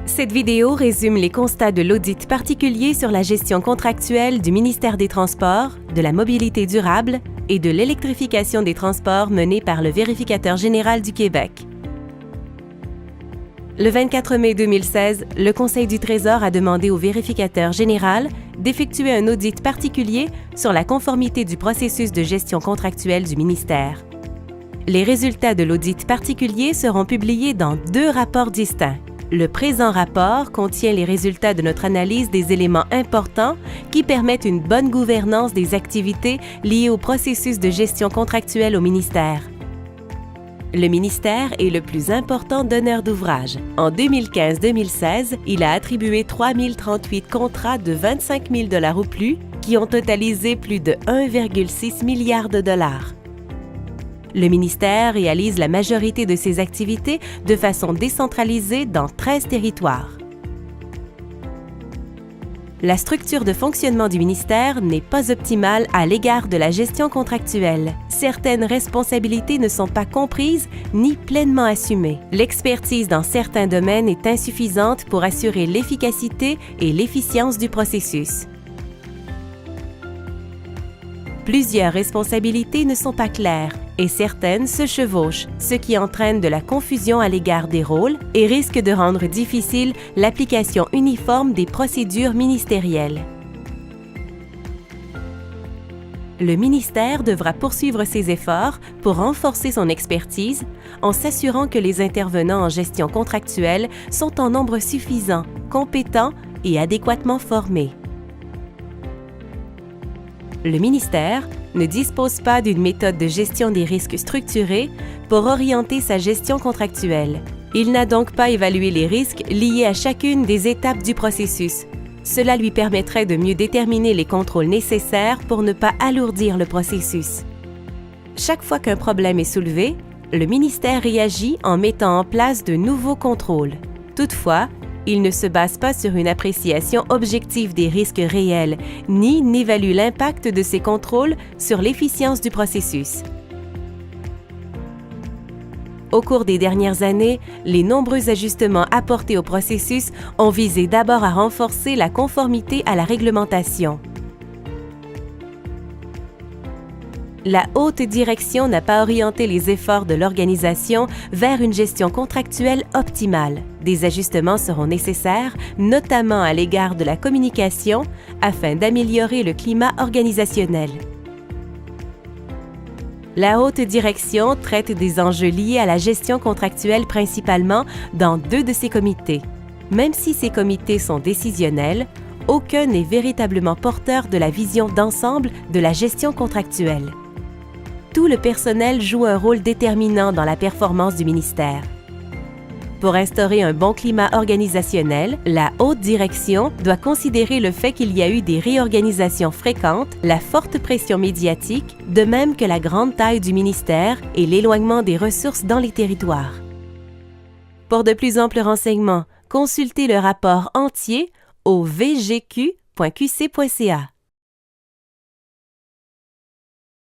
Cette vidéo résume les constats de l'audit particulier sur la gestion contractuelle du ministère des Transports, de la mobilité durable et de l'électrification des transports mené par le Vérificateur général du Québec. Le 24 mai 2016, le Conseil du Trésor a demandé au Vérificateur général d'effectuer un audit particulier sur la conformité du processus de gestion contractuelle du ministère. Les résultats de l'audit particulier seront publiés dans 2 rapports distincts. Le présent rapport contient les résultats de notre analyse des éléments importants qui permettent une bonne gouvernance des activités liées au processus de gestion contractuelle au ministère. Le ministère est le plus important donneur d'ouvrage. En 2015-2016, il a attribué 3 038 contrats de 25 000 $ ou plus qui ont totalisé plus de 1,6 milliard de dollars. Le ministère réalise la majorité de ses activités de façon décentralisée dans 13 territoires. La structure de fonctionnement du ministère n'est pas optimale à l'égard de la gestion contractuelle. Certaines responsabilités ne sont pas comprises ni pleinement assumées. L'expertise dans certains domaines est insuffisante pour assurer l'efficacité et l'efficience du processus. Plusieurs responsabilités ne sont pas claires et certaines se chevauchent, ce qui entraîne de la confusion à l'égard des rôles et risque de rendre difficile l'application uniforme des procédures ministérielles. Le ministère devra poursuivre ses efforts pour renforcer son expertise en s'assurant que les intervenants en gestion contractuelle sont en nombre suffisant, compétents et adéquatement formés. Le ministère ne dispose pas d'une méthode de gestion des risques structurée pour orienter sa gestion contractuelle. Il n'a donc pas évalué les risques liés à chacune des étapes du processus. Cela lui permettrait de mieux déterminer les contrôles nécessaires pour ne pas alourdir le processus. Chaque fois qu'un problème est soulevé, le ministère réagit en mettant en place de nouveaux contrôles. Toutefois, il ne se base pas sur une appréciation objective des risques réels, ni n'évalue l'impact de ces contrôles sur l'efficience du processus. Au cours des dernières années, les nombreux ajustements apportés au processus ont visé d'abord à renforcer la conformité à la réglementation. La haute direction n'a pas orienté les efforts de l'organisation vers une gestion contractuelle optimale. Des ajustements seront nécessaires, notamment à l'égard de la communication, afin d'améliorer le climat organisationnel. La haute direction traite des enjeux liés à la gestion contractuelle principalement dans 2 de ses comités. Même si ces comités sont décisionnels, aucun n'est véritablement porteur de la vision d'ensemble de la gestion contractuelle. Tout le personnel joue un rôle déterminant dans la performance du ministère. Pour instaurer un bon climat organisationnel, la haute direction doit considérer le fait qu'il y a eu des réorganisations fréquentes, la forte pression médiatique, de même que la grande taille du ministère et l'éloignement des ressources dans les territoires. Pour de plus amples renseignements, consultez le rapport entier au vgq.qc.ca.